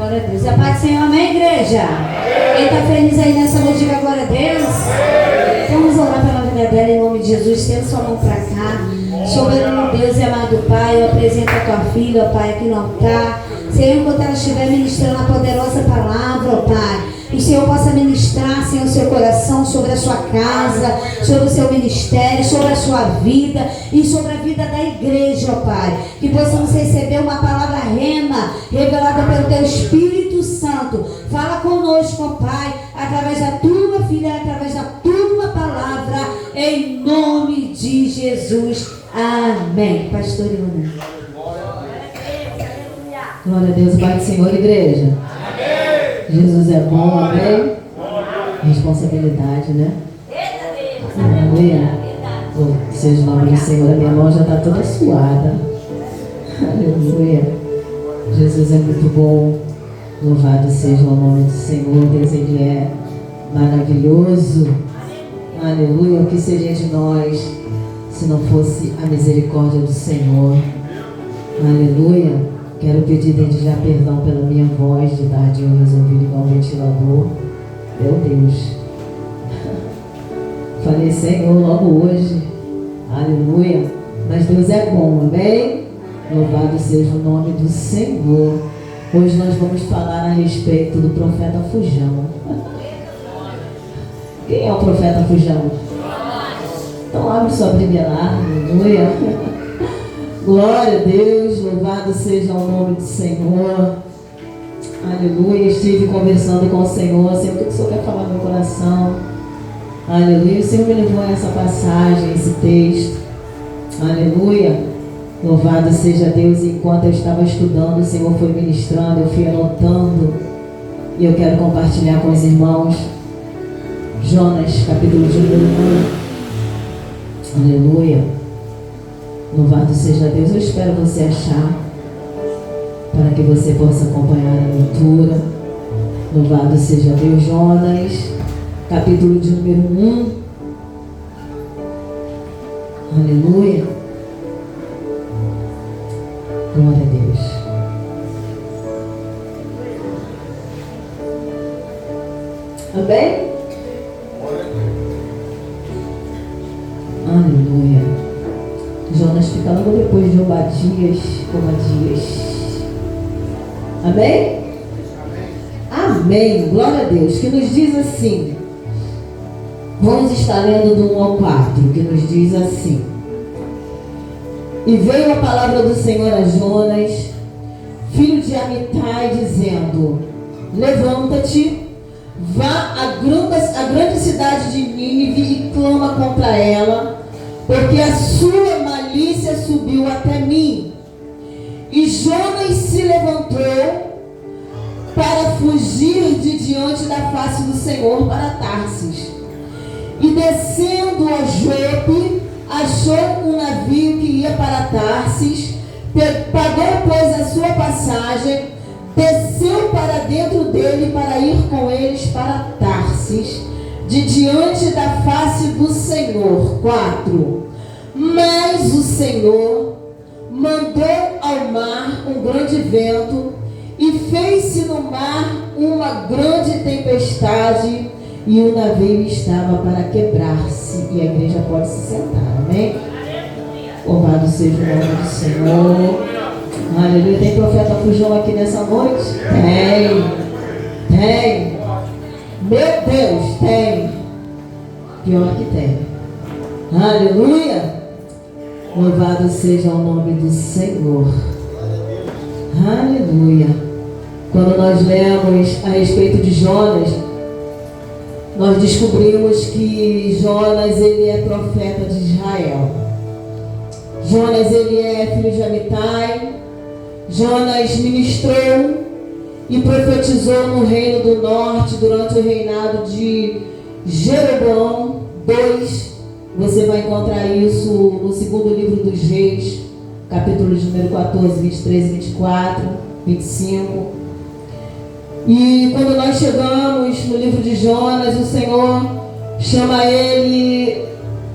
Glória a Deus. A paz do Senhor, amém, igreja? Quem está feliz aí nessa noite, diga glória a Deus. Vamos orar pela vida dela em nome de Jesus. Tendo sua mão para cá. Soberano Deus e amado Pai, eu apresento a tua filha, ó Pai, que não está. Senhor, enquanto ela estiver ministrando a poderosa palavra, ó Pai, que o Senhor possa ministrar, Senhor, o seu coração sobre a sua casa, sobre o seu ministério, sobre a sua vida e sobre a vida da igreja, ó Pai. Que possamos receber uma palavra rema, revelada pelo Teu Espírito Santo. Fala conosco, ó Pai, através da Tua filha, através da Tua palavra, em nome de Jesus. Amém. Pastor Iluna. Glória a Deus, Pai do Senhor, igreja. Jesus é bom, amém? Responsabilidade, né? Aleluia. Seja o nome do Senhor. A minha mão já está toda suada. Aleluia. Jesus é muito bom. Louvado seja o nome do Senhor. Deus, Ele é maravilhoso. Aleluia. O que seria de nós se não fosse a misericórdia do Senhor? Aleluia. Quero pedir desde já perdão pela minha voz. De tarde eu resolvi ligar o ventilador. Meu Deus. Falei, Senhor, logo hoje. Aleluia. Mas Deus é bom, amém? Louvado seja o nome do Senhor. Hoje nós vamos falar a respeito do profeta Fujão. Quem é o profeta Fujão? Então abre sua Bíblia lá. Aleluia. Glória a Deus, louvado seja o nome do Senhor. Aleluia. Estive conversando com o Senhor. Senhor, o que o Senhor quer falar no meu coração? Aleluia. O Senhor me levou a essa passagem, esse texto. Aleluia. Louvado seja Deus. Enquanto eu estava estudando, o Senhor foi ministrando, eu fui anotando. E eu quero compartilhar com os irmãos. Jonas, capítulo de número 1. Aleluia. Louvado seja Deus. Eu espero você achar, para que você possa acompanhar a leitura. Louvado seja Deus. Jonas, capítulo de número 1. Aleluia. Glória a Deus. Amém? Aleluia. Jonas fica logo depois de Obadias. Amém? Amém. Glória a Deus. Que nos diz assim. Vamos estar lendo do 1 ao 4. Que nos diz assim. E veio a palavra do Senhor a Jonas, filho de Amitai, dizendo: levanta-te, vá à grande cidade de Nínive e clama contra ela, porque a sua malícia subiu até mim. E Jonas se levantou para fugir de diante da face do Senhor para Tarsis. E descendo a Jope, achou um navio que ia para Tarsis, pagou, pois, a sua passagem, desceu para dentro dele para ir com eles para Tarsis, de diante da face do Senhor. 4. Mas o Senhor mandou ao mar um grande vento e fez-se no mar uma grande tempestade e o navio estava para quebrar-se. E a igreja pode se sentar, amém? Louvado seja o nome do Senhor. Aleluia. Tem profeta Fujão aqui nessa noite? Tem. Meu Deus, tem. Pior que tem. Aleluia. Louvado seja o nome do Senhor. Aleluia. Quando nós lemos a respeito de Jonas, nós descobrimos que Jonas, ele é profeta de Israel. Jonas, ele é filho de Amitai. Jonas ministrou e profetizou no reino do norte durante o reinado de Jeroboão II. Você vai encontrar isso no segundo livro dos Reis, capítulo de número 14, 23, 24, 25. E quando nós chegamos no livro de Jonas, o Senhor chama ele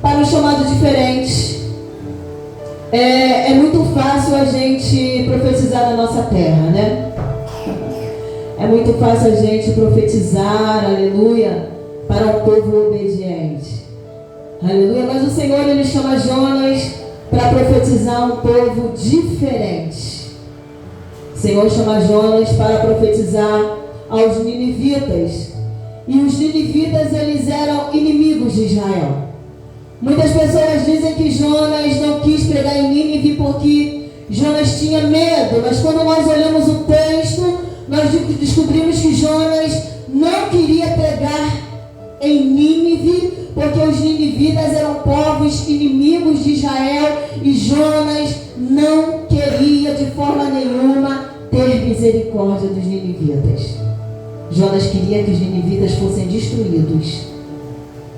para um chamado diferente. É muito fácil a gente profetizar na nossa terra, né? É muito fácil a gente profetizar, aleluia, para um povo obediente. Aleluia, mas o Senhor, Ele chama Jonas para profetizar um povo diferente. O Senhor chama Jonas para profetizar aos ninivitas. E os ninivitas, eles eram inimigos de Israel. Muitas pessoas dizem que Jonas não quis pregar em Nínive porque Jonas tinha medo. Mas quando nós olhamos o texto, nós descobrimos que Jonas não queria pregar em Nínive, porque os ninivitas eram povos inimigos de Israel e Jonas não queria de forma nenhuma ter misericórdia dos ninivitas. Jonas queria que os ninivitas fossem destruídos.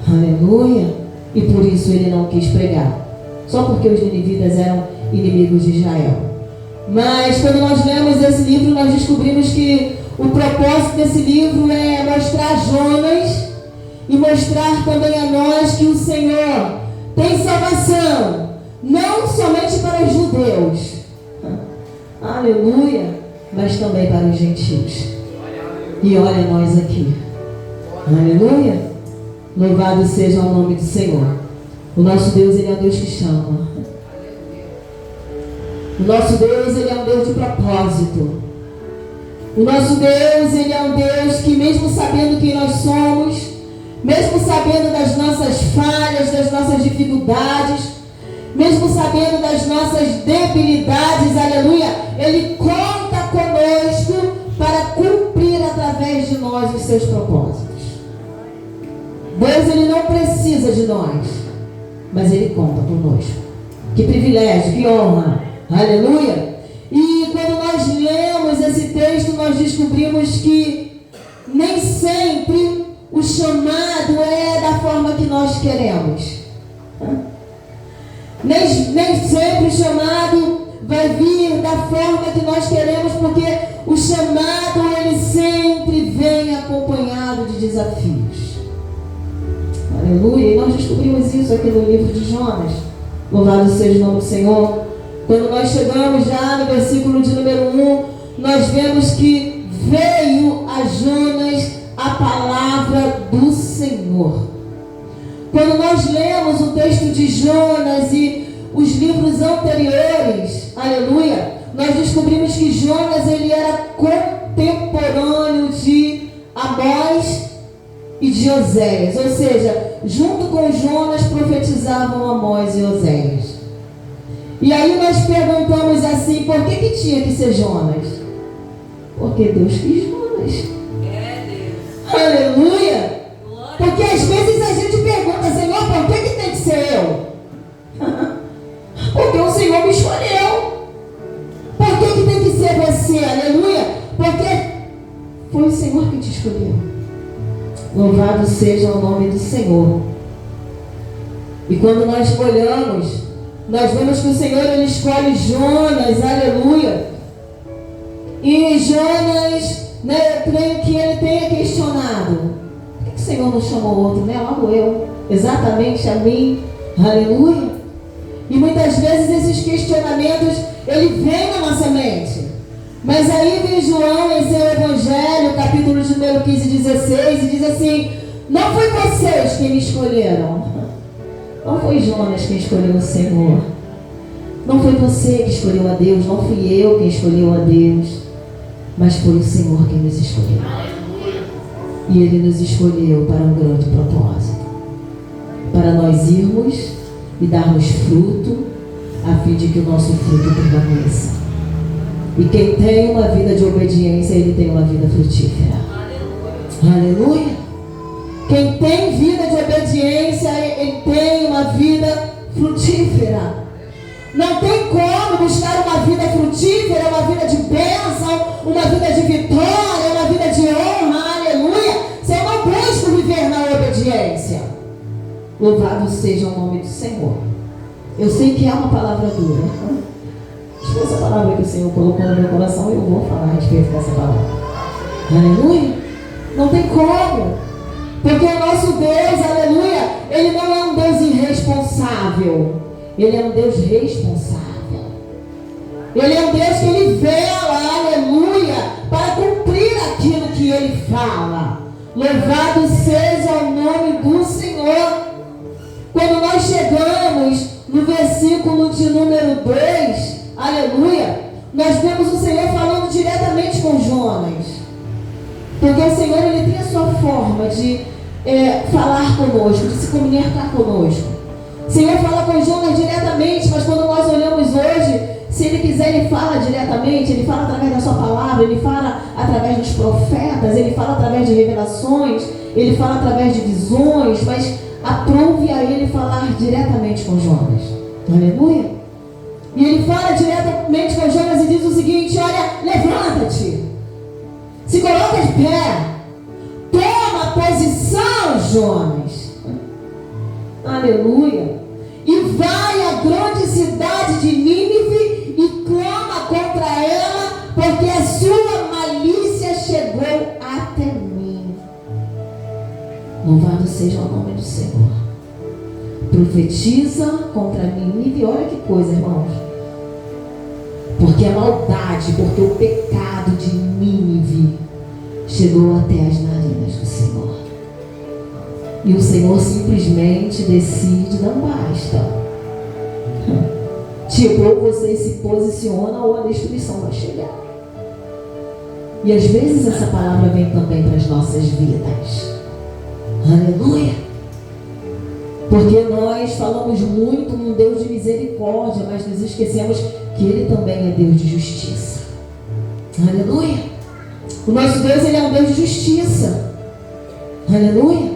Aleluia! E por isso ele não quis pregar. Só porque os ninivitas eram inimigos de Israel. Mas quando nós lemos esse livro, nós descobrimos que o propósito desse livro é mostrar a Jonas e mostrar também a nós que o Senhor tem salvação, não somente para os judeus, aleluia, mas também para os gentios. E olha nós aqui, aleluia, louvado seja o nome do Senhor. O nosso Deus, Ele é um Deus que chama. O nosso Deus, Ele é um Deus de propósito. O nosso Deus, Ele é um Deus que, mesmo sabendo quem nós somos, mesmo sabendo das nossas falhas, das nossas dificuldades, mesmo sabendo das nossas debilidades, aleluia, Ele conta conosco para cumprir através de nós os seus propósitos. Deus, Ele não precisa de nós, mas Ele conta conosco. Que privilégio, que honra, aleluia. E quando nós lemos esse texto, nós descobrimos que nem sempre o chamado é da forma que nós queremos. Nem sempre o chamado vai vir da forma que nós queremos, porque o chamado, ele sempre vem acompanhado de desafios. Aleluia. E nós descobrimos isso aqui no livro de Jonas. Louvado seja o nome do Senhor. Quando nós chegamos já no versículo de número 1, nós vemos que veio a Jonas a palavra do Senhor. Quando nós lemos o texto de Jonas e os livros anteriores, aleluia, nós descobrimos que Jonas, ele era contemporâneo de Amós e de Oséias, ou seja, junto com Jonas profetizavam Amós e Oséias. E aí nós perguntamos assim, por que tinha que ser Jonas? Porque Deus quis Jonas. Aleluia! Porque às vezes a gente pergunta, Senhor, por que tem que ser eu? Porque o Senhor me escolheu. Por que tem que ser você? Aleluia! Porque foi o Senhor que te escolheu. Louvado seja o nome do Senhor. E quando nós olhamos, nós vemos que o Senhor, Ele escolhe Jonas, aleluia. E Jonas, eu creio que ele tenha questionado, por que o Senhor não chamou outro, né? Logo eu, exatamente a mim, aleluia. E muitas vezes esses questionamentos, ele vem na nossa mente. Mas aí vem João em seu Evangelho, capítulo de número 15 e 16, e diz assim, não foi vocês que me escolheram, não foi Jonas quem escolheu o Senhor, não foi você que escolheu a Deus, não fui eu quem escolheu a Deus, mas foi o Senhor quem nos escolheu. E Ele nos escolheu para um grande propósito, para nós irmos e darmos fruto, a fim de que o nosso fruto permaneça. E quem tem uma vida de obediência, ele tem uma vida frutífera. Aleluia! Quem tem vida de obediência, ele tem uma vida frutífera. Não tem como buscar uma vida frutífera, uma vida de bênção, uma vida de vitória, uma vida de honra, aleluia, se eu não busco viver na obediência. Louvado seja o nome do Senhor. Eu sei que é uma palavra dura. Essa palavra que o Senhor colocou no meu coração, eu vou falar a respeito dessa palavra. Aleluia. Não tem como. Porque o nosso Deus, aleluia, Ele não é um Deus irresponsável. Ele é um Deus responsável. Ele é um Deus que Ele vela, aleluia, para cumprir aquilo fala. Louvado seja o nome do Senhor. Quando nós chegamos no versículo de número 2, aleluia, nós vemos o Senhor falando diretamente com Jonas. Porque o Senhor, ele tem a sua forma de falar conosco, de se comunicar conosco. O Senhor fala com Jonas diretamente, mas quando nós olhamos hoje, se Ele quiser, Ele fala diretamente, Ele fala através da sua palavra, Ele fala através dos profetas, Ele fala através de revelações, Ele fala através de visões, mas aprove a Ele falar diretamente com Jonas. Aleluia! E Ele fala diretamente com Jonas e diz o seguinte: olha, levanta-te, se coloca de pé, toma posição, Jonas. Aleluia! E vai à grande cidade de Nínive e clama contra ela, porque a sua malícia chegou até mim. Louvado seja o nome do Senhor. Profetiza contra Nínive. Olha que coisa, irmãos. Porque a maldade, porque o pecado de Nínive chegou até as narinas do Senhor. E o Senhor simplesmente decide: não basta. Tipo, ou você se posiciona ou a destruição vai chegar. E às vezes essa palavra vem também para as nossas vidas. Aleluia! Porque nós falamos muito num Deus de misericórdia, mas nos esquecemos que Ele também é Deus de justiça. Aleluia! O nosso Deus, Ele é um Deus de justiça. Aleluia!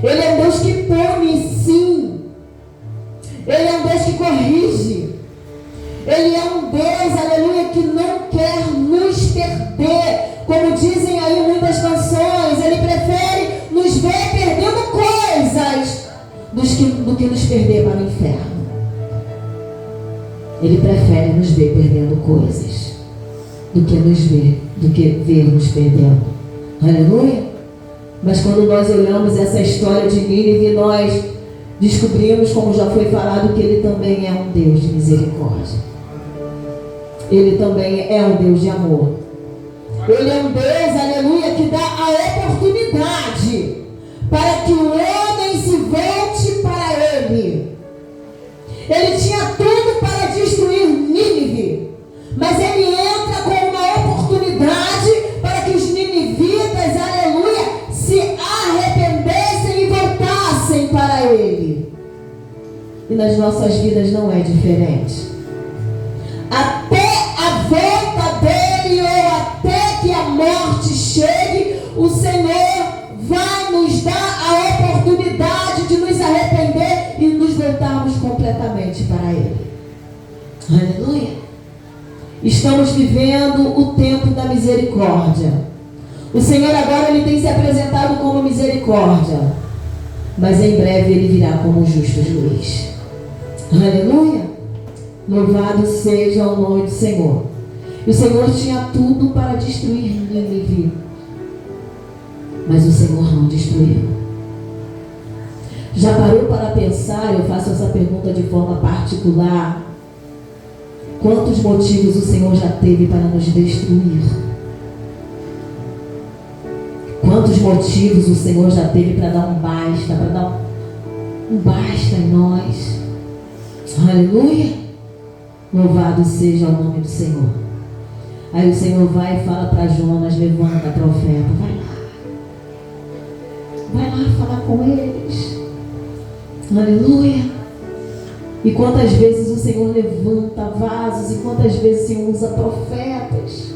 Ele é um Deus que pune, sim. Ele é um Deus que corrige. Ele é um Deus, aleluia, que não quer nos perder. Como dizem aí muitas canções, Ele prefere nos ver perdendo coisas do que nos perder para o inferno. Ele prefere nos ver perdendo coisas do que ver nos perdendo. Aleluia! Mas quando nós olhamos essa história de Nínive, nós descobrimos, como já foi falado, que Ele também é um Deus de misericórdia. Ele também é um Deus de amor. Ele é um Deus, aleluia, que dá a oportunidade para que o homem se volte para Ele. Ele tinha tudo para destruir Nínive, mas Ele entra com uma oportunidade para que os ninivitas, aleluia, se arrependessem e voltassem para Ele. E nas nossas vidas não é diferente. Até a volta dEle, ou até que a morte chegue, o Senhor vai nos dar a oportunidade de nos arrepender e nos voltarmos completamente para Ele. Aleluia! Estamos vivendo o tempo da misericórdia. O Senhor agora, Ele tem se apresentado como misericórdia, mas em breve Ele virá como justo juiz. Aleluia! Louvado seja o nome do Senhor. E o Senhor tinha tudo para destruir Nínive, mas o Senhor não destruiu. Já parou para pensar? Eu faço essa pergunta de forma particular. Quantos motivos o Senhor já teve para nos destruir? Quantos motivos o Senhor já teve para dar um basta, para dar um basta em nós? Aleluia! Louvado seja o nome do Senhor. Aí o Senhor vai e fala para Jonas: levanta, profeta, vai lá falar com eles. Aleluia! E quantas vezes o Senhor levanta vasos, e quantas vezes o Senhor usa profetas.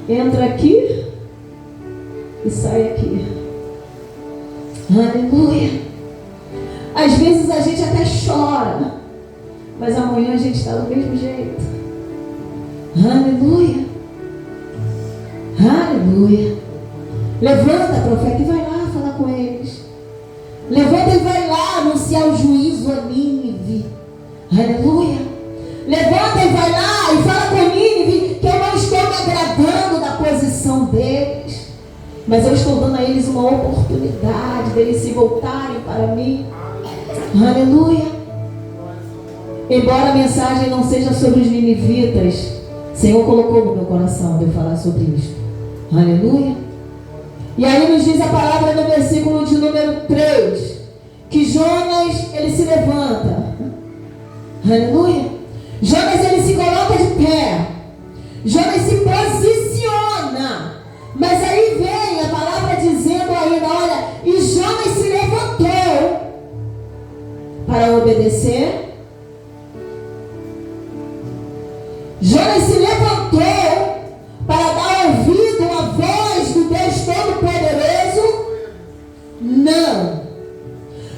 Entra aqui e sai aqui. Aleluia! Às vezes a gente até chora, mas amanhã a gente está do mesmo jeito. Aleluia! Aleluia! Levanta, profeta, e vai lá falar com eles. Levanta e vai lá anunciar o juízo a Nínive. Aleluia! Levanta e vai lá e fala com Nínive que eu não estou me agradando da posição deles, mas eu estou dando a eles uma oportunidade deles se voltarem para mim. Aleluia! Embora a mensagem não seja sobre os ninivitas, o Senhor colocou no meu coração de eu falar sobre isso. Aleluia. E aí nos diz a palavra no versículo de número 3, que Jonas, ele se levanta. Aleluia. Jonas, ele se coloca de pé. Jonas se posiciona. Mas aí vem a palavra dizendo ainda, olha, e Jonas se levantou para obedecer. Jonas se levantou para dar ouvido à voz do Deus Todo-Poderoso? Não.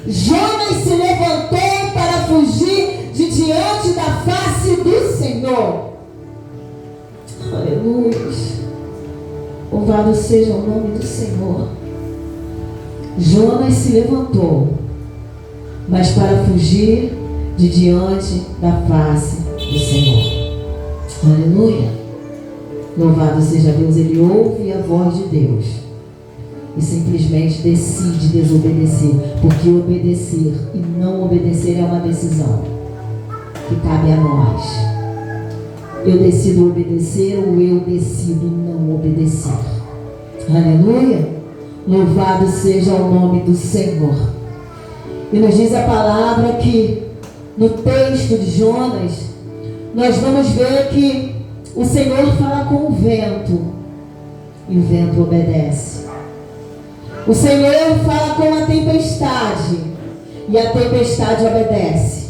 Jonas se levantou para fugir de diante da face do Senhor. Aleluia. Louvado seja o nome do Senhor. Jonas se levantou, mas para fugir de diante da face do Senhor. Aleluia. Louvado seja Deus. Ele ouve a voz de Deus e simplesmente decide desobedecer, porque obedecer e não obedecer é uma decisão que cabe a nós. Eu decido obedecer ou eu decido não obedecer. Aleluia. Louvado seja o nome do Senhor. E nos diz a palavra que no texto de Jonas nós vamos ver que o Senhor fala com o vento e o vento obedece. O Senhor fala com a tempestade e a tempestade obedece.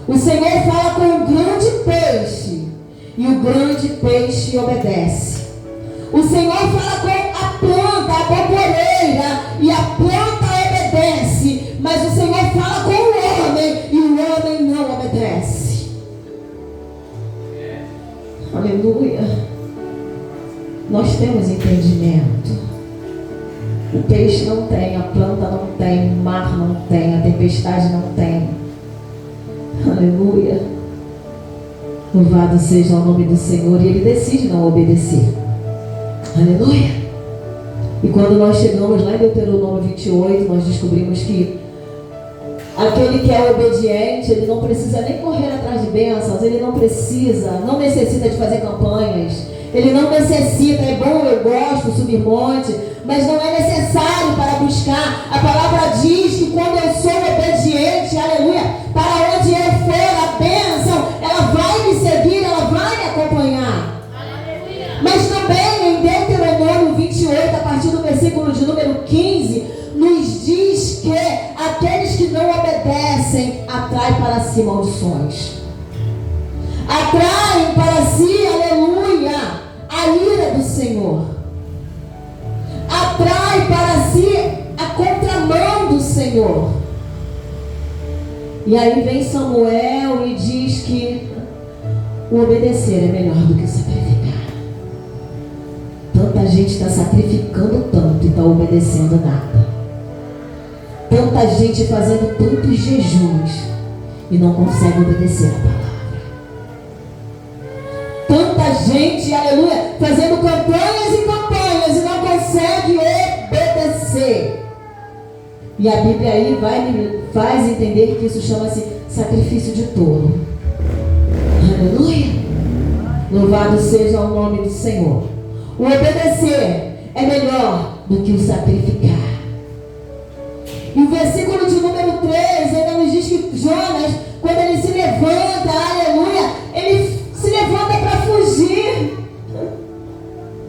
O Senhor fala com o grande peixe e o grande peixe obedece. O Senhor fala com a planta, a bamboreira, e a planta obedece. Mas o Senhor fala com o homem e o homem não obedece. Aleluia. Nós temos entendimento. O peixe não tem, a planta não tem, o mar não tem, a tempestade não tem. Aleluia. Louvado seja o nome do Senhor. E ele decide não obedecer. Aleluia. E quando nós chegamos lá em Deuteronômio 28, nós descobrimos que aquele que é obediente, ele não precisa nem correr atrás de bênçãos, ele não necessita de fazer campanhas, ele não necessita, é bom, eu gosto, subir monte, mas não é necessário para buscar. A palavra diz que quando eu sou obediente, aleluia, para onde eu for, a bênção, ela vai me seguir, ela vai me acompanhar. Aleluia. Mas também em Deuteronômio 28, a partir do versículo de número 15, nos diz que aqueles que não obedecem atraem para si maldições. Atraem para si, aleluia, a ira do Senhor. Atrai para si a contramão do Senhor. E aí vem Samuel e diz que o obedecer é melhor do que o sacrificar. Tanta gente está sacrificando tanto e está obedecendo nada. Tanta gente fazendo tantos jejuns e não consegue obedecer a palavra. Tanta gente, aleluia, fazendo campanhas e campanhas e não consegue obedecer. E a Bíblia aí me faz entender que isso chama-se sacrifício de touro. Aleluia. Louvado seja o nome do Senhor. O obedecer é melhor do que o sacrificar. E o versículo de número 3 ainda nos diz que Jonas, quando ele se levanta, aleluia, ele se levanta para fugir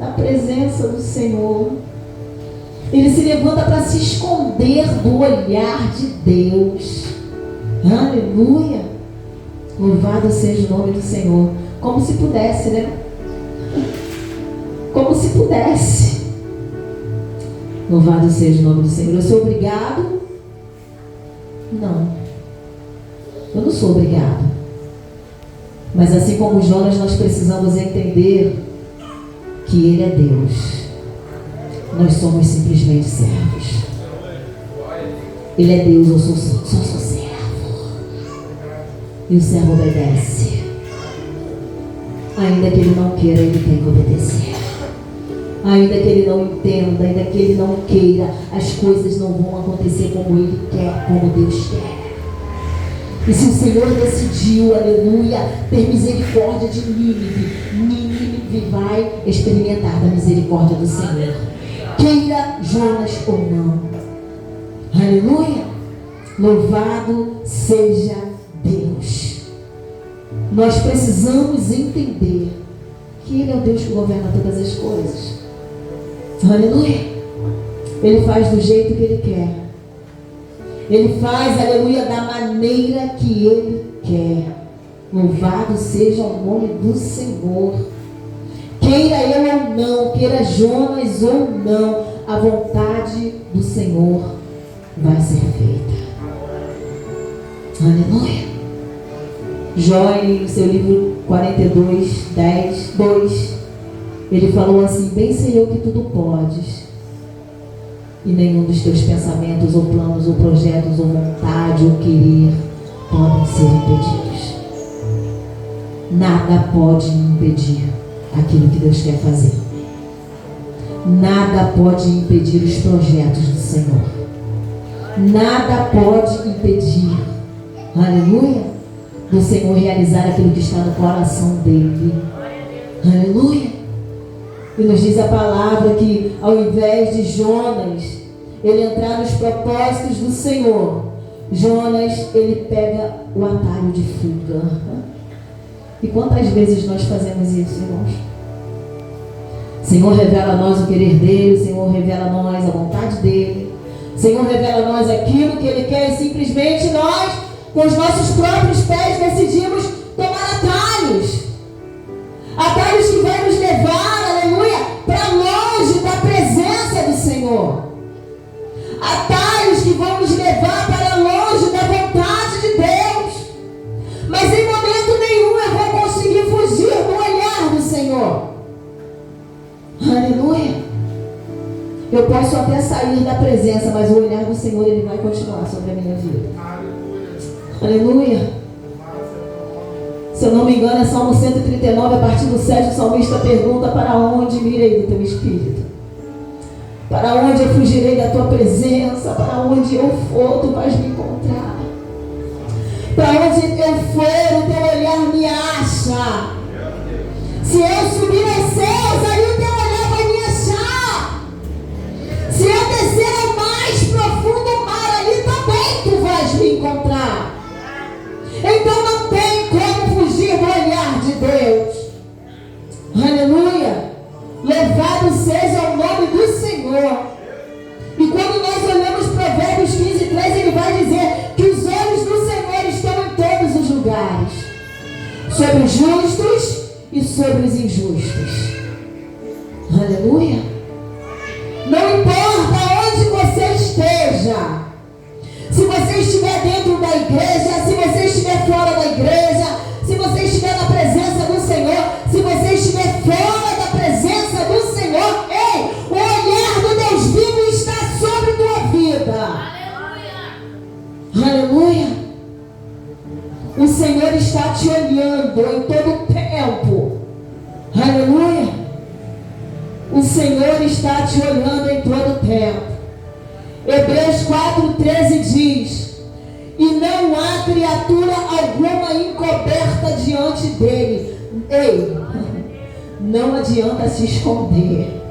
da presença do Senhor. Ele se levanta para se esconder do olhar de Deus. Aleluia. Louvado seja o nome do Senhor. Como se pudesse, né? Como se pudesse. Louvado seja o nome do Senhor. Eu sou obrigado? Não. Eu não sou obrigado. Mas assim como Jonas, nós precisamos entender que Ele é Deus. Nós somos simplesmente servos. Ele é Deus, eu sou servo. E o servo obedece. Ainda que ele não queira, ele tem que obedecer. Ainda que ele não entenda, ainda que ele não queira, as coisas não vão acontecer como ele quer, como Deus quer. E se o Senhor decidiu, aleluia, ter misericórdia de Nínive vai experimentar da misericórdia do Senhor. Queira Jonas ou não. Aleluia. Louvado seja Deus. Nós precisamos entender que Ele é o Deus que governa todas as coisas. Aleluia. Ele faz do jeito que Ele quer. Ele faz, aleluia, da maneira que Ele quer. Louvado seja o nome do Senhor. Queira eu ou não, queira Jonas ou não, a vontade do Senhor vai ser feita. Aleluia. Jó, em seu livro 42, 10, 2, ele falou assim: bem sei eu que tudo podes, e nenhum dos teus pensamentos, ou planos, ou projetos, ou vontade, ou querer podem ser impedidos. Nada pode impedir aquilo que Deus quer fazer. Nada pode impedir os projetos do Senhor. Nada pode impedir, aleluia, do Senhor realizar aquilo que está no coração dele. Aleluia. E nos diz a palavra que ao invés de Jonas ele entrar nos propósitos do Senhor, Jonas ele pega o atalho de fuga. E quantas vezes nós fazemos isso, irmãos? O Senhor revela a nós o querer dele, o Senhor revela a nós a vontade dele, o Senhor revela a nós aquilo que ele quer, e simplesmente nós, com os nossos próprios pés, decidimos tomar atalhos. Atalhos que vão nos levar, aleluia, para longe da presença do Senhor. Atalhos que vão nos levar para longe da vontade de Deus. Mas em momento nenhum eu vou conseguir fugir do olhar do Senhor. Aleluia. Eu posso até sair da presença, mas o olhar do Senhor ele vai continuar sobre a minha vida. Aleluia. Se eu não me engano, é Salmo 139, a partir do 7, o salmista pergunta: para onde me irei do teu espírito? Para onde eu fugirei da tua presença? Para onde eu for, tu vais me encontrar. Para onde eu for, o teu olhar me acha. Se eu subir aos céus, aí o teu olhar vai me achar. Se eu descer ao mais profundo mar, ali também tu vais me encontrar. Então não tem como fugir do olhar de Deus. Aleluia. Louvado seja o nome do Senhor. E quando nós olhamos Provérbios 15:3, ele vai dizer que os olhos do Senhor estão em todos os lugares, sobre os justos e sobre os injustos. Aleluia. Não importa onde você esteja, se você estiver dentro da igreja, se você estiver fora da igreja, se você estiver na presença do Senhor, se você estiver fora da presença do Senhor, ei, o olhar do Deus vivo está sobre tua vida. Aleluia. Aleluia. O Senhor está te olhando em todo o tempo. Aleluia. O Senhor está te olhando em todo o tempo. Hebreus 4:13 diz: e não há criatura alguma encoberta diante dele. Ei, não adianta se esconder.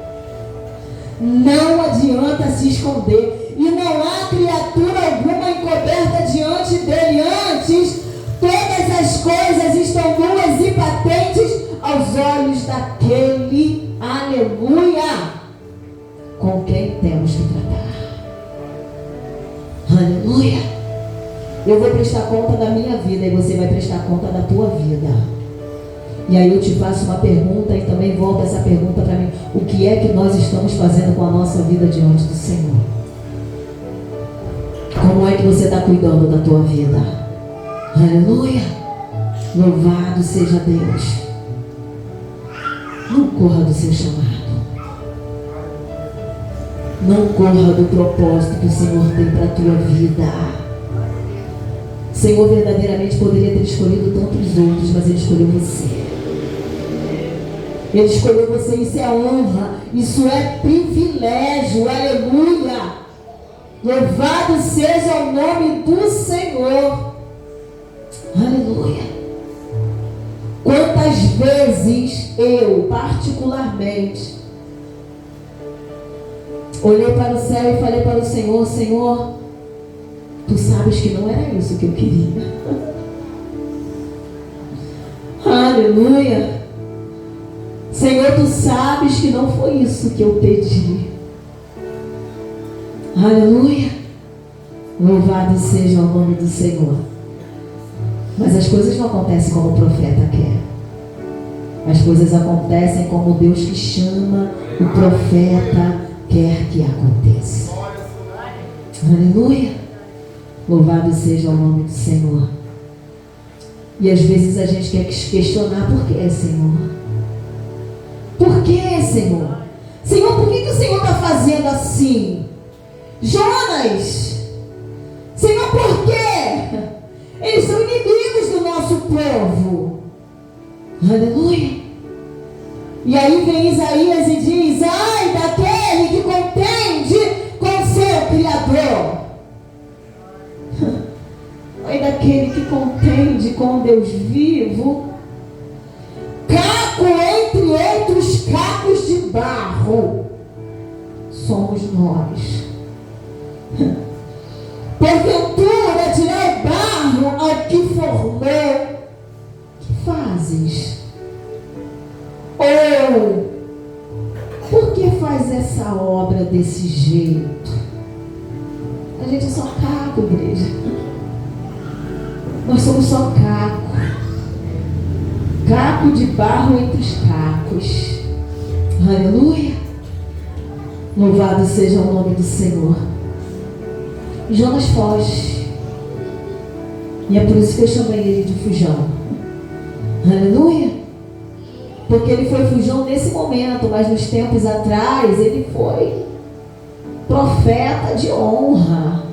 Não adianta se esconder. E não há criatura alguma encoberta diante dele. Antes, todas as coisas estão nuas e patentes aos olhos daquele, aleluia, com quem temos que tratar. Aleluia. Eu vou prestar conta da minha vida e você vai prestar conta da tua vida. E aí eu te faço uma pergunta e também volta essa pergunta para mim: o que é que nós estamos fazendo com a nossa vida diante do Senhor? Como é que você está cuidando da tua vida? Aleluia. Louvado seja Deus. Não corra do seu chamado. Não corra do propósito que o Senhor tem para a tua vida. O Senhor verdadeiramente poderia ter escolhido tantos outros, mas Ele escolheu você. Ele escolheu você, isso é honra, isso é privilégio, aleluia. Louvado seja o nome do Senhor. Aleluia. Quantas vezes eu, particularmente, olhei para o céu e falei para o Senhor: Senhor, Tu sabes que não era isso que eu queria. Aleluia. Senhor, Tu sabes que não foi isso que eu pedi. Aleluia. Louvado seja o nome do Senhor. Mas as coisas não acontecem como o profeta quer. As coisas acontecem como Deus que chama o profeta quer que aconteça. Aleluia. Louvado seja o nome do Senhor. E às vezes a gente quer questionar: por que, Senhor? Por que, Senhor? Senhor, por que o Senhor está fazendo assim? Jonas, Senhor, por quê? Eles são inimigos do nosso povo. Aleluia. E aí vem Isaías e diz: ai daquele que contende com seu Criador. Ai daquele que contende com Deus vivo. Caco entre outros cacos de barro somos nós. Porventura tirei barro aqui formei. Que fazes? Ou por que faz essa obra desse jeito? A gente é só caco, igreja. Nós somos só caco. Caco de barro entre os cacos. Aleluia. Louvado seja o nome do Senhor. Jonas foge. E é por isso que eu chamei ele de fujão. Aleluia. Porque ele foi fujão nesse momento, mas nos tempos atrás ele foi profeta de honra.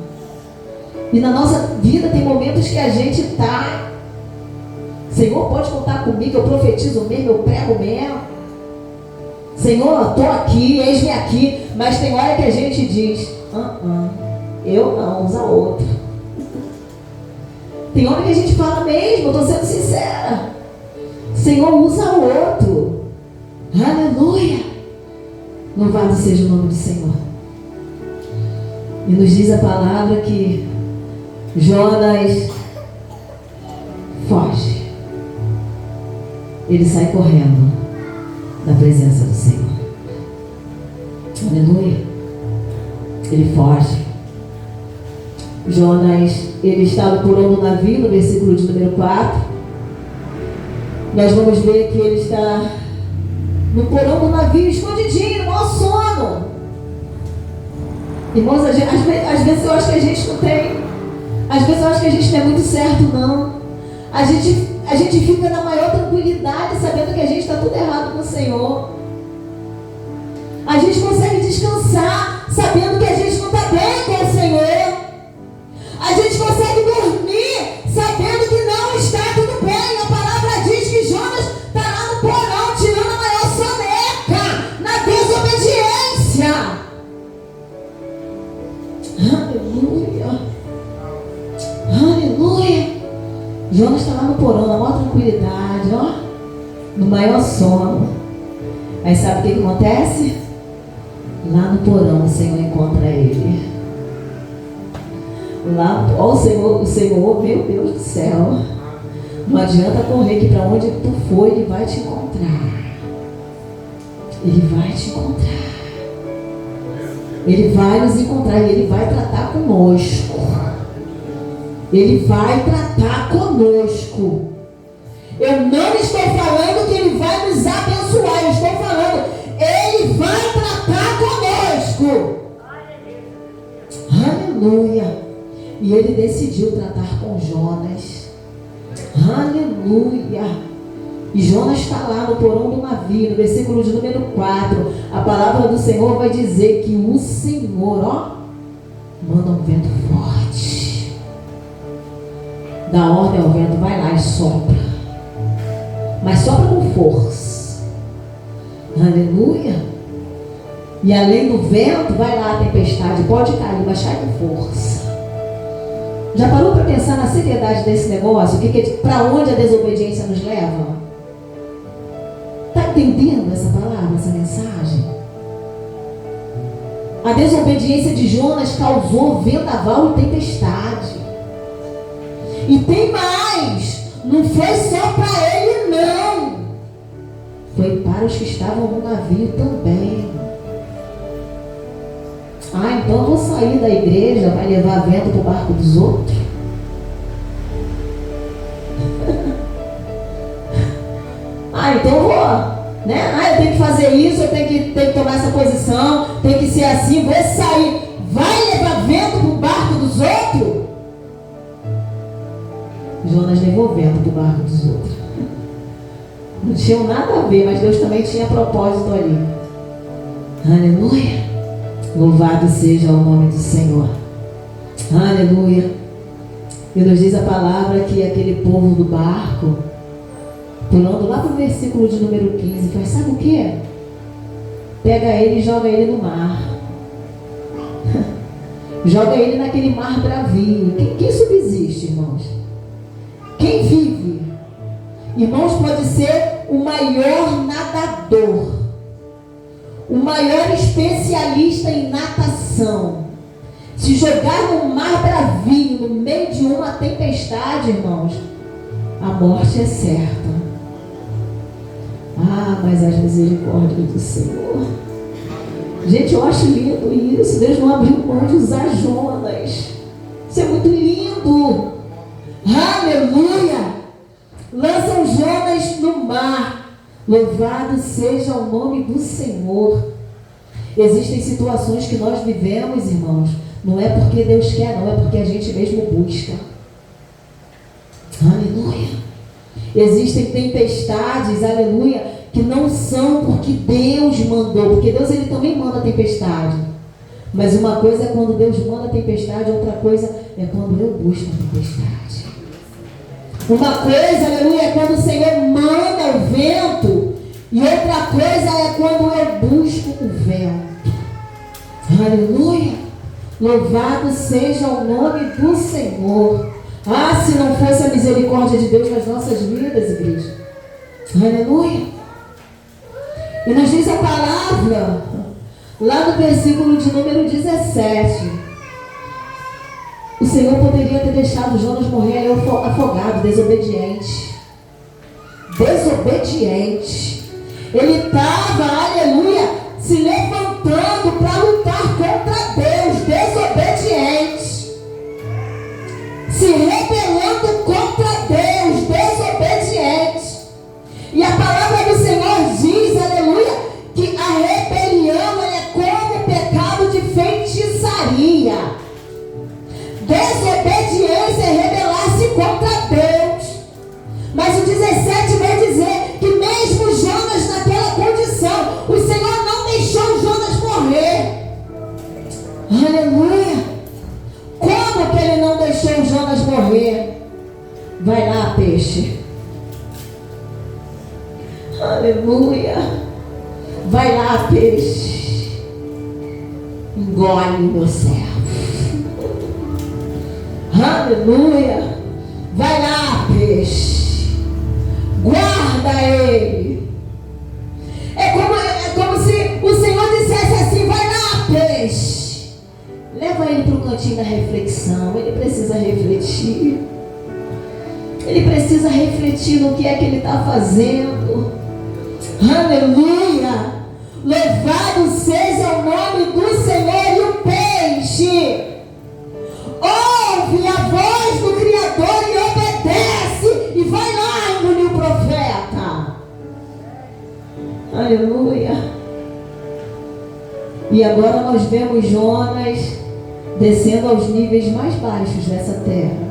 E na nossa vida tem momentos que a gente está: Senhor, pode contar comigo, eu profetizo mesmo, eu prego mesmo. Senhor, estou aqui, eis-me aqui. Mas tem hora que a gente diz: eu não, usa outro. Tem hora que a gente fala mesmo, eu estou sendo sincera: Senhor, usa outro. Aleluia. Louvado seja o nome do Senhor. E nos diz a palavra que Jonas foge. Ele sai correndo da presença do Senhor. Aleluia. Ele foge. Jonas, ele está no porão do navio, no versículo de número 4. Nós vamos ver que ele está no porão do navio, escondidinho, no maior sono. Irmãos, às vezes eu acho que a gente não tem. Às vezes eu acho que a gente não é muito certo, não. A gente fica na maior tranquilidade, sabendo que a gente está tudo errado com o Senhor. A gente consegue descansar, sabendo que a gente não está bem com o Senhor. A gente consegue dormir, sabendo que não está tudo bem. A palavra diz que Jonas está lá no porão, tirando a maior soneca, na desobediência. Aleluia. Aleluia. Jonas está lá no porão, na maior tranquilidade, ó, no maior sono. Aí sabe o que acontece? Lá no porão o Senhor encontra ele. Lá, ó, o Senhor, meu Deus do céu. Não adianta correr, que para onde tu for, Ele vai te encontrar. Ele vai te encontrar. Ele vai nos encontrar e Ele vai tratar conosco. Ele vai tratar conosco. Eu não estou falando que Ele vai nos abençoar. Eu estou falando, Ele vai tratar conosco. Aleluia. E Ele decidiu tratar com Jonas. Aleluia. E Jonas está lá no porão do navio, no versículo de número 4. A palavra do Senhor vai dizer que o Senhor, ó, manda um vento forte. Dá ordem ao vento, vai lá e sopra. Mas sopra com força. Aleluia. E além do vento, vai lá a tempestade. Pode cair, mas cai com força. Já parou para pensar na seriedade desse negócio? Para onde a desobediência nos leva? entendendo essa palavra, essa mensagem? A desobediência de Jonas causou vendaval e tempestade. E tem mais, não foi só para ele não, foi para os que estavam no navio também. Então eu vou sair da igreja, vai levar vento para o barco dos outros? Então eu vou, né? Eu tenho que fazer isso, eu tenho que tomar essa posição, tem que ser assim, vou sair, vai levar vento para o barco dos outros? Jonas levou vento para o barco dos outros. Não tinham nada a ver, mas Deus também tinha propósito ali. Aleluia. Louvado seja o nome do Senhor. Aleluia. E nos diz a palavra que aquele povo do barco, pulando lá para o versículo de número 15, faz, sabe o que? Pega ele e joga ele no mar. Joga ele naquele mar bravio. Quem subsiste, irmãos? Quem vive? Irmãos, pode ser o maior nadador, o maior especialista em natação. Se jogar no mar bravio, no meio de uma tempestade, irmãos, a morte é certa. Mas as misericórdias do Senhor. Gente, eu acho lindo isso. Deus não abriu mão de usar Jonas. Isso é muito lindo. Aleluia. Lançam Jonas no mar. Louvado seja o nome do Senhor. Existem situações que nós vivemos, irmãos, não é porque Deus quer, não, é porque a gente mesmo busca. Aleluia. Existem tempestades, aleluia, que não são porque Deus mandou, porque Deus ele também manda tempestade. Mas uma coisa é quando Deus manda tempestade, outra coisa é quando eu busco a tempestade. Uma coisa, aleluia, é quando o Senhor manda o vento, e outra coisa é quando eu busco o vento. Aleluia. Louvado seja o nome do Senhor. Se não fosse a misericórdia de Deus nas nossas vidas, igreja. Aleluia. E nos diz a palavra, lá no versículo de número 17, o Senhor poderia ter deixado Jonas morrer aí afogado, desobediente. Desobediente. Ele estava, aleluia, se levantando para lutar contra Deus, desobediente. Se rebelando contra Deus, desobediente. E a palavra do Senhor diz, aleluia, que a rebelião é como o pecado de feitiçaria. Desobediência é rebelar-se contra Deus. Mas o 17 vai dizer que mesmo Jonas naquela condição, o Senhor não deixou Jonas morrer. Aleluia. Como que ele não deixou Jonas morrer? Vai lá, peixe. Aleluia. Vai lá, peixe. Engole meu servo. Aleluia. Vai lá, peixe. Guarda ele. É como se o Senhor dissesse assim: vai lá, peixe. Leva ele para o cantinho da reflexão. Ele precisa refletir. Ele precisa refletir no que é que ele está fazendo. Aleluia. Louvado seja o nome do Senhor. E o peixe ouve a voz do Criador e obedece, e vai lá engolir o profeta. Aleluia. E agora nós vemos Jonas descendo aos níveis mais baixos dessa terra.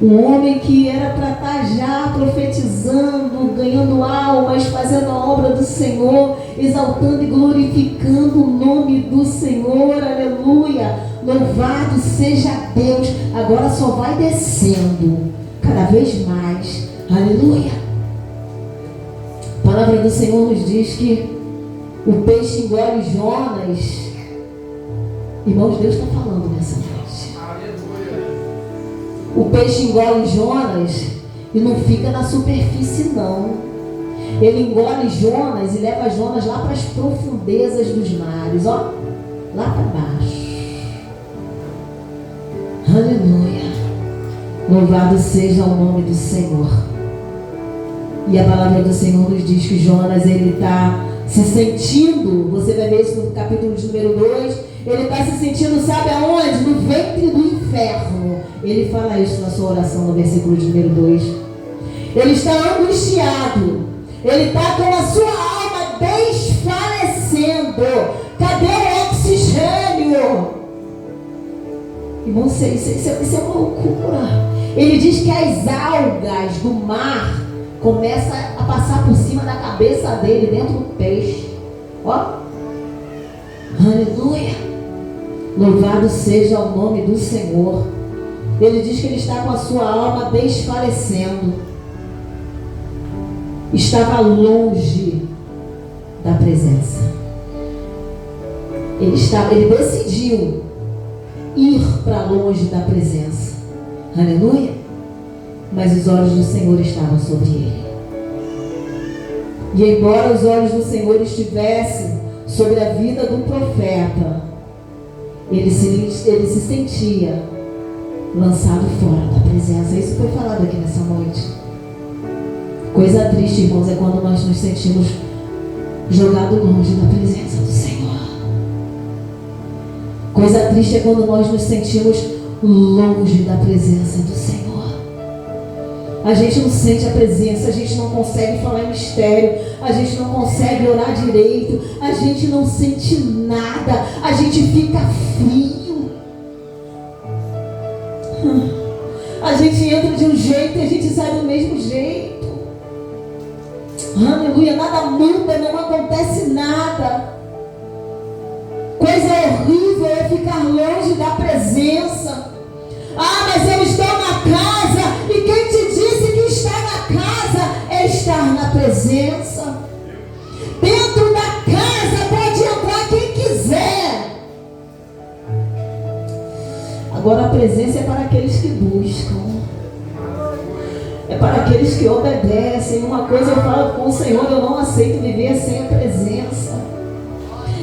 Um homem que era para estar já profetizando, ganhando almas, fazendo a obra do Senhor, exaltando e glorificando o nome do Senhor. Aleluia. Louvado seja Deus. Agora só vai descendo cada vez mais. Aleluia. A palavra do Senhor nos diz que o peixe engole Jonas. Irmãos, Deus está falando nessa noite. O peixe engole Jonas e não fica na superfície, não. Ele engole Jonas e leva Jonas lá para as profundezas dos mares, ó, lá para baixo. Aleluia. Louvado seja o nome do Senhor. E a palavra do Senhor nos diz que Jonas, ele está se sentindo, você vai ver isso no capítulo de número 2, ele está se sentindo, sabe aonde? No ventre do inferno. Ele fala isso na sua oração no versículo de número 2. Ele está angustiado, ele está com a sua alma desfalecendo. Cadê o oxigênio? Irmão, isso é uma loucura. Ele diz que as algas do mar começam a passar por cima da cabeça dele, dentro do peixe. Ó. Aleluia. Louvado seja o nome do Senhor. Ele diz que ele está com a sua alma desfalecendo. Estava longe da presença. Ele decidiu ir para longe da presença. Aleluia. Mas os olhos do Senhor estavam sobre ele. E embora os olhos do Senhor estivessem sobre a vida do profeta, ele se sentia lançado fora da presença. Isso foi falado aqui nessa noite. Coisa triste, irmãos, é quando nós nos sentimos jogados longe da presença do Senhor. Coisa triste é quando nós nos sentimos longe da presença do Senhor. A gente não sente a presença, a gente não consegue falar em mistério, a gente não consegue orar direito, a gente não sente nada, a gente fica frio. A gente entra de um jeito e a gente sai do mesmo jeito. Aleluia, nada muda, não acontece nada. Coisa horrível é ficar longe da presença. Ah, mas eu estou na casa. E quem te disse que estar na casa é estar na presença? Dentro da casa pode entrar quem quiser. Agora a presença é para aqueles que buscam. É para aqueles que obedecem. Uma coisa eu falo com o Senhor: eu não aceito viver sem a presença.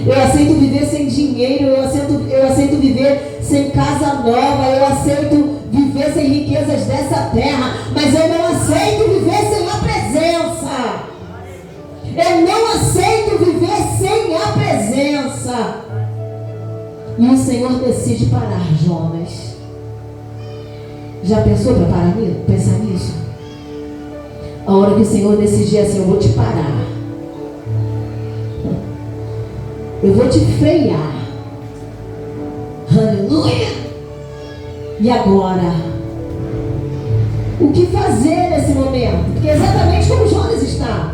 Eu aceito viver sem dinheiro, eu aceito viver sem casa nova, eu aceito viver sem riquezas dessa terra, mas eu não aceito viver sem a presença. Eu não aceito viver sem a presença. E o Senhor decide parar Jonas. Já pensou para pensar nisso? A hora que o Senhor decidir assim: eu vou te parar, eu vou te frear. Aleluia. E agora? O que fazer nesse momento? Porque é exatamente como Jonas está.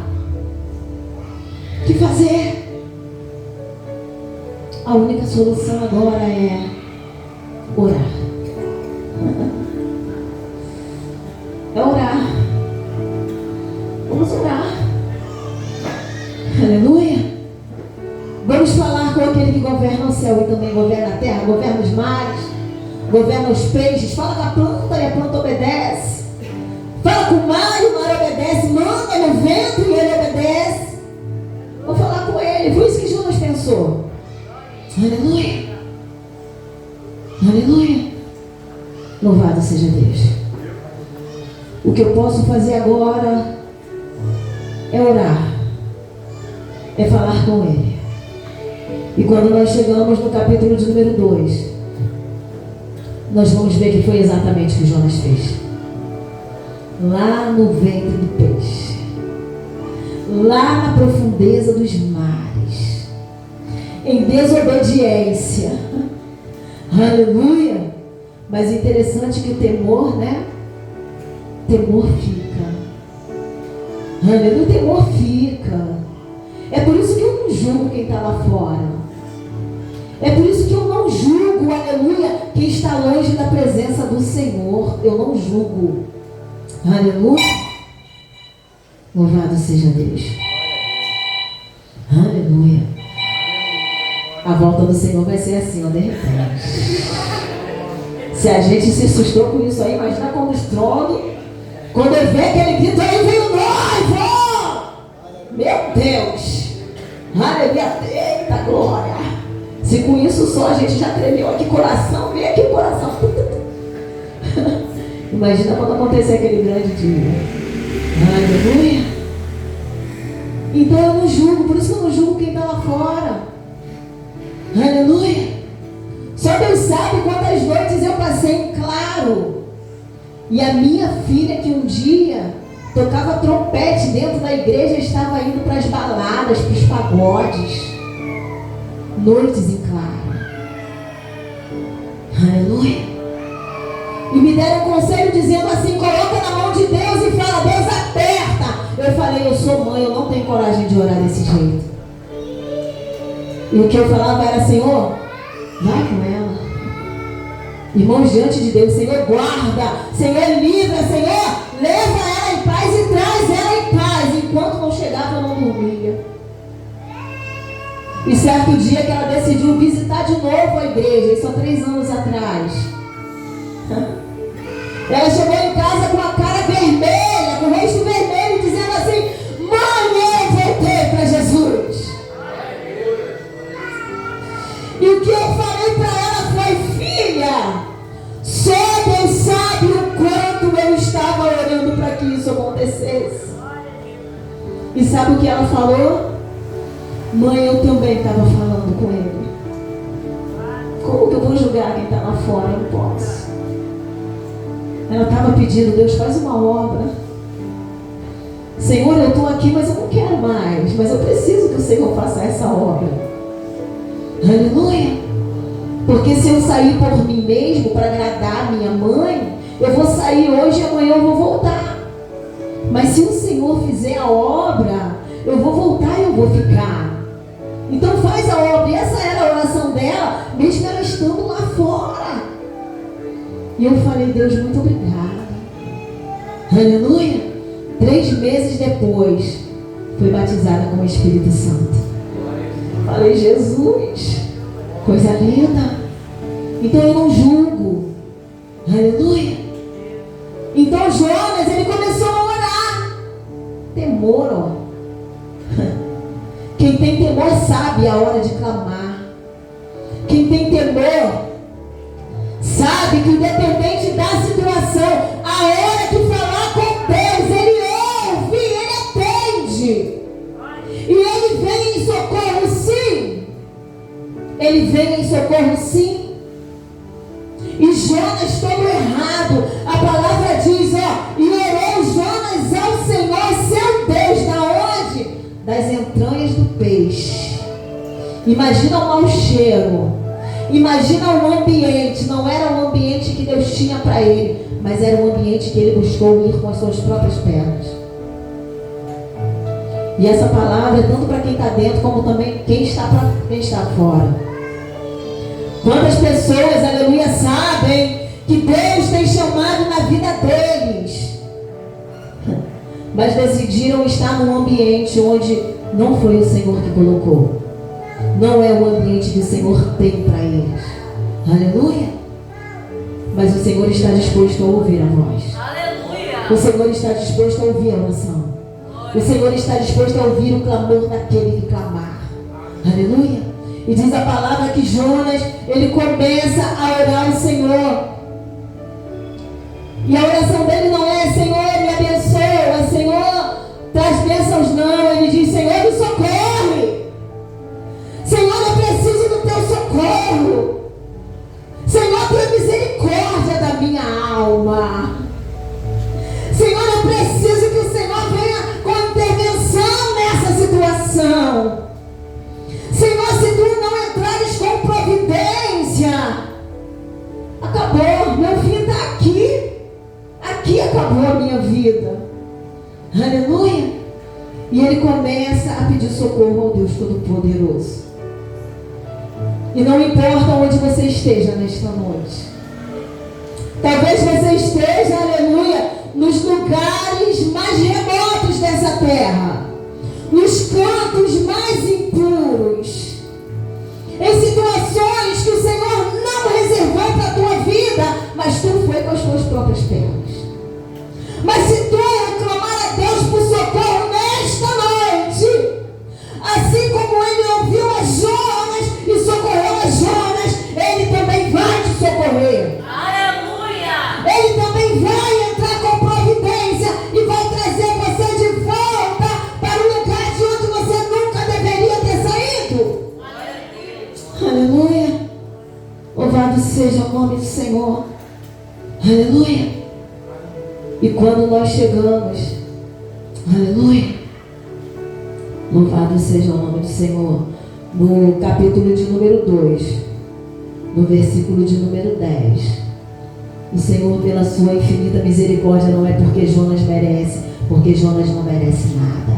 O que fazer? A única solução agora é orar. É orar. Vamos orar. Aleluia. Vamos falar com aquele que governa o céu e também governa a terra, governa os mares, governa os peixes. Fala com a planta e a planta obedece. Fala com o mar e o mar obedece. Manda no vento e ele obedece. Vou falar com ele. Foi isso que Jonas pensou. Aleluia. Aleluia. Louvado seja Deus. O que eu posso fazer agora é orar, é falar com ele. E quando nós chegamos no capítulo de número 2, nós vamos ver que foi exatamente o que Jonas fez. Lá no ventre do peixe, lá na profundeza dos mares, em desobediência. Aleluia. Mas interessante que o temor, né? Temor fica. Aleluia. O temor fica. É por isso que eu não julgo quem está lá fora. É por isso que eu não julgo, aleluia, quem está longe da presença do Senhor. Eu não julgo. Aleluia. Louvado seja Deus. Aleluia. A volta do Senhor vai ser assim, ó, de repente. Se a gente se assustou com isso aí, imagina quando o estrondo, quando eu ver aquele grito: aí vem o noivo! Meu Deus! Aleluia! Eita glória! Se com isso só a gente já tremeu aqui coração, vem aqui o coração. Imagina quando acontecer aquele grande dia. Aleluia! Então eu não julgo, por isso que eu não julgo quem está lá fora. Aleluia! Só Deus sabe quantas noites eu passei em claro. E a minha filha, que um dia tocava trompete dentro da igreja, estava indo para as baladas, para os pagodes. Noites em claro. Aleluia. E me deram um conselho dizendo assim: coloca na mão de Deus e fala, Deus aperta. Eu falei, eu sou mãe, eu não tenho coragem de orar desse jeito. E o que eu falava era, Senhor, vai com ela. Irmãos, diante de Deus, Senhor, guarda, Senhor, livra, Senhor, leva ela em paz e traz ela em paz. Enquanto não chegava, eu não dormia. E certo dia que ela decidiu visitar de novo a igreja, isso há 3 anos atrás. Ela chegou em casa com a cara vermelha, com o rosto vermelho, dizendo assim: mãe, eu voltei para Jesus. E o que eu falei para ela foi: filha, só Deus sabe o quanto eu estava orando para que isso acontecesse. E sabe o que ela falou? Mãe, eu também estava falando com ele. Como que eu vou julgar quem está lá fora? Eu não posso. Ela estava pedindo: Deus, faz uma obra. Senhor, eu estou aqui, mas eu não quero mais. Mas eu preciso que o Senhor faça essa obra. Aleluia. Porque se eu sair por mim mesmo para agradar minha mãe, eu vou sair hoje e amanhã eu vou voltar. Mas se o Senhor fizer a obra, eu vou voltar e eu vou ficar. Então faz a obra. E essa era a oração dela, mesmo ela estando lá fora. E eu falei: Deus, muito obrigada. Aleluia. 3 meses depois, foi batizada com o Espírito Santo. Falei: Jesus, coisa linda. Então eu não julgo. Aleluia. Então Jonas, ele começou a orar. Temor, ó. Quem tem temor sabe a hora de clamar. Quem tem temor sabe que independente da situação, a hora de falar com Deus, ele ouve, ele atende. E ele vem em socorro, sim. Ele vem em socorro, sim. E Jonas todo errado. A palavra diz, ó: e orou Jonas ao Senhor, seu Deus, da onde? Das entranhas do peixe. Imagina o mau cheiro. Imagina o ambiente. Não era o ambiente que Deus tinha para ele, mas era o ambiente que ele buscou ir com as suas próprias pernas. E essa palavra é tanto para quem está dentro, como também quem está fora. Quantas pessoas, aleluia, sabem que Deus tem chamado na vida deles, mas decidiram estar num ambiente onde não foi o Senhor que colocou. Não é o ambiente que o Senhor tem para eles. Aleluia. Mas o Senhor está disposto a ouvir a voz. Aleluia. O Senhor está disposto a ouvir a oração. O Senhor está disposto a ouvir o clamor daquele que clamar. Aleluia. E diz a palavra que Jonas, ele começa a orar ao Senhor. E a oração dele não é: Senhor, me abençoa, Senhor, traz bênçãos. Não, ele diz: Senhor, me socorre. Senhor, eu preciso do teu socorro. Senhor, tenha misericórdia da minha alma. Senhor, eu preciso que o Senhor venha com intervenção nessa situação. Senhor, se tu não entrares com providência, acabou, meu fim está aqui. Aqui acabou a minha vida. Aleluia. E ele começa a pedir socorro ao Deus Todo-Poderoso. E não importa onde você esteja nesta noite. Talvez você esteja, aleluia, nos lugares mais remotos dessa terra, nos cantos mais impuros, em situações que o Senhor não reservou para a tua vida, mas tu foi com as tuas próprias pernas. Mas se tu clamar a Deus por socorro nesta noite, o nome do Senhor. Aleluia. E quando nós chegamos, aleluia, louvado seja o nome do Senhor, no capítulo de número 2, no versículo de número 10, o Senhor, pela sua infinita misericórdia, não é porque Jonas merece, porque Jonas não merece nada.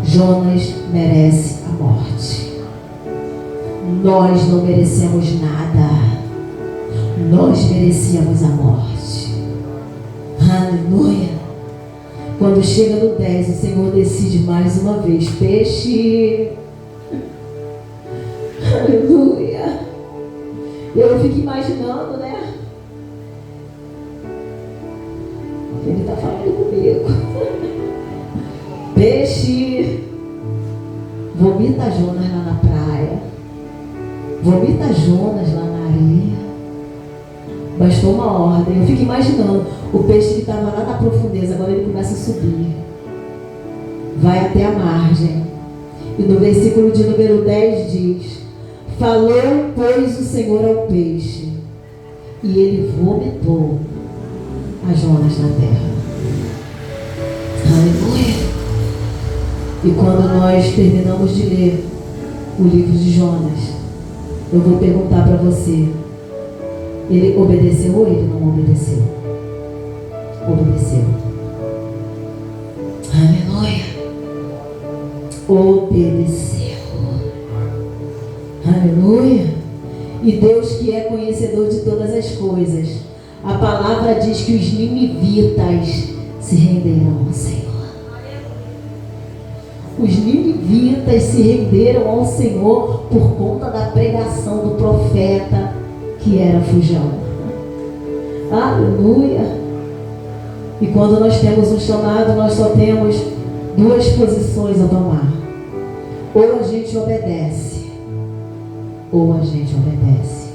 Jonas merece a morte. Nós não merecemos nada. Nós merecíamos a morte. Aleluia. Quando chega no 10, o Senhor decide mais uma vez: peixe. Aleluia. Eu fico imaginando, né? Ele está falando comigo. Peixe. Vomita Jonas lá na praia. Vomita Jonas lá na areia. Bastou uma ordem. Eu fico imaginando o peixe que estava lá na profundeza, agora ele começa a subir. Vai até a margem. E no versículo de número 10 diz: falou, pois, o Senhor ao peixe, e ele vomitou a Jonas na terra. Aleluia. E quando nós terminamos de ler o livro de Jonas, eu vou perguntar para você: ele obedeceu ou ele não obedeceu? Obedeceu. Aleluia. Obedeceu. Aleluia. E Deus, que é conhecedor de todas as coisas, a palavra diz que os ninivitas se renderam ao Senhor. Os ninivitas se renderam ao Senhor por conta da pregação do profeta que era Fujão. Aleluia. E quando nós temos um chamado, nós só temos duas posições a tomar: ou a gente obedece, ou a gente obedece,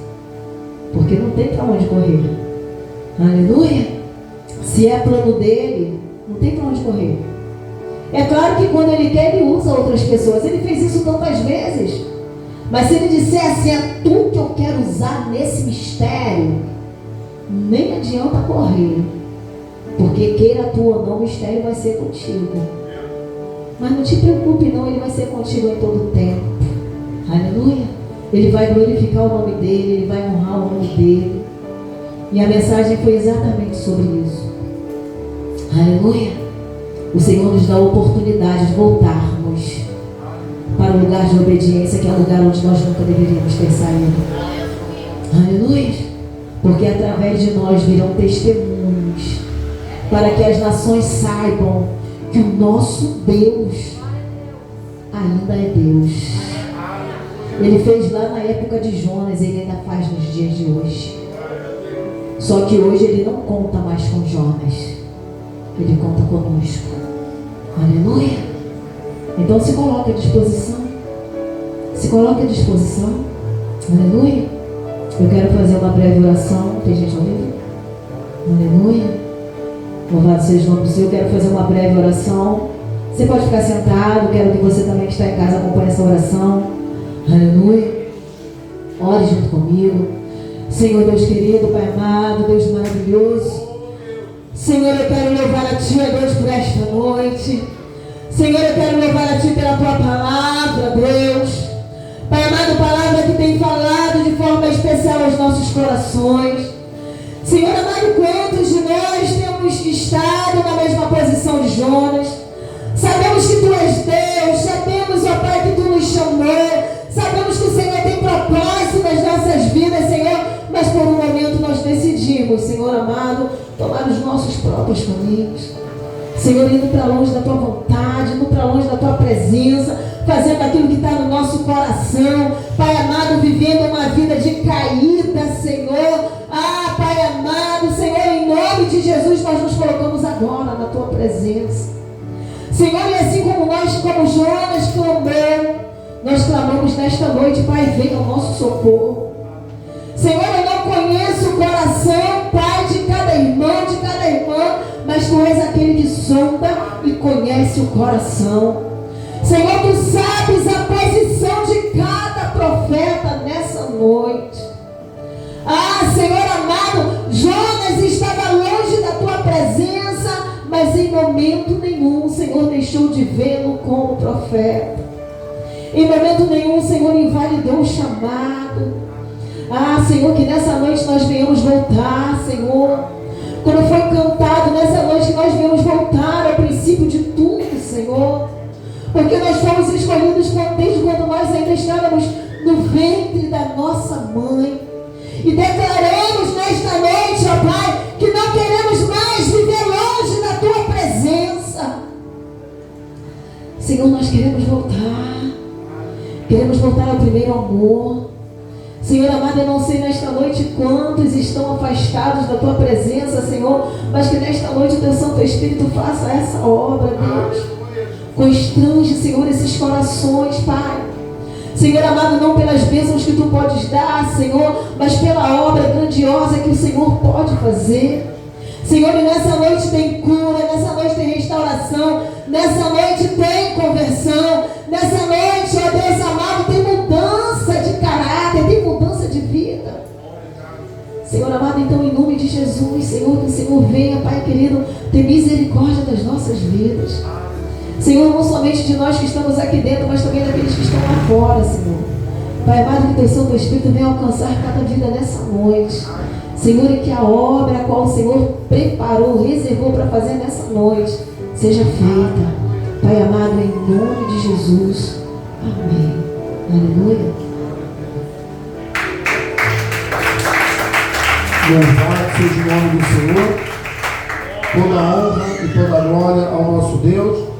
porque não tem para onde correr. Aleluia. Se é plano dele, não tem para onde correr. É claro que quando ele quer, ele usa outras pessoas. Ele fez isso tantas vezes. Mas se ele disser assim: é tu que eu quero usar nesse mistério, nem adianta correr, porque queira tu ou não, o mistério vai ser contigo. Mas não te preocupe não, ele vai ser contigo em todo o tempo. Aleluia. Ele vai glorificar o nome dele, ele vai honrar o nome dele. E a mensagem foi exatamente sobre isso. Aleluia. O Senhor nos dá a oportunidade de voltarmos para o lugar de obediência, que é o lugar onde nós nunca deveríamos ter saído. Aleluia. Porque através de nós virão testemunhos, para que as nações saibam que o nosso Deus ainda é Deus. Ele fez lá na época de Jonas, ele ainda faz nos dias de hoje. Só que hoje ele não conta mais com Jonas, ele conta conosco. Aleluia. Então se coloque à disposição. Se coloque à disposição. Aleluia. Eu quero fazer uma breve oração. Tem gente ao vivo? Aleluia. Louvado seja o nome do Senhor. Eu quero fazer uma breve oração. Você pode ficar sentado. Quero que você também que está em casa acompanhe essa oração. Aleluia. Ore junto comigo. Senhor Deus querido, Pai amado, Deus maravilhoso. Senhor, eu quero louvar a Ti, ó Deus, por esta noite. Senhor, eu quero louvar a Ti pela Tua palavra, Deus. Pai amado, palavra que tem falado de forma especial aos nossos corações. Senhor amado, quantos de nós temos estado na mesma posição de Jonas? Sabemos que Tu és Deus, sabemos, ó Pai, que Tu nos chamou, sabemos que o Senhor tem propósito nas nossas vidas, Senhor, mas por um momento nós decidimos, Senhor amado, tomar os nossos próprios caminhos. Senhor, indo para longe da Tua vontade, indo para longe da Tua presença, fazendo aquilo que está no nosso coração, Pai amado, vivendo uma vida de caída, Senhor. Ah, Pai amado, Senhor, em nome de Jesus, nós nos colocamos agora na Tua presença. Senhor, e assim como nós, como Jonas clamou, nós clamamos nesta noite: Pai, venha ao nosso socorro. Senhor, eu não conheço o coração, Pai, de cada irmão, de cada irmã, mas Tu és aquele que sonda e conhece o coração. Senhor, Tu sabes a posição de cada profeta nessa noite. como profeta. Em momento nenhum, Senhor, invalidou o chamado. Ah, Senhor, que nessa noite nós venhamos voltar, Senhor. Quando foi cantado, nessa noite que nós venhamos voltar ao princípio de tudo, Senhor. Porque nós fomos escolhidos desde quando nós ainda estávamos no ventre da nossa mãe. E declaramos nesta noite, ó Pai, que não queremos mais viver longe da Tua presença. Senhor, nós queremos voltar. Queremos voltar ao primeiro amor. Senhor amado, eu não sei nesta noite quantos estão afastados da Tua presença, Senhor, mas que nesta noite o Teu Santo Espírito faça essa obra, Deus. Constrange, Senhor, esses corações, Pai. Senhor amado, não pelas bênçãos que Tu podes dar, Senhor, mas pela obra grandiosa que o Senhor pode fazer. Senhor, e nessa noite tem cura, nessa noite tem restauração, nessa noite tem conversão, nessa noite, ó Deus amado, tem mudança de caráter, tem mudança de vida. Senhor amado, então em nome de Jesus, Senhor, que o Senhor venha, Pai querido, ter misericórdia das nossas vidas. Senhor, não somente de nós que estamos aqui dentro, mas também daqueles que estão lá fora, Senhor. Pai amado, que Teu Santo Espírito venha alcançar cada vida nessa noite. Senhor, e que a obra a qual o Senhor preparou, reservou para fazer nessa noite, seja feita. Pai amado, em nome de Jesus. Amém. Aleluia. Louvado seja o nome do Senhor. Toda a honra e toda a glória ao nosso Deus.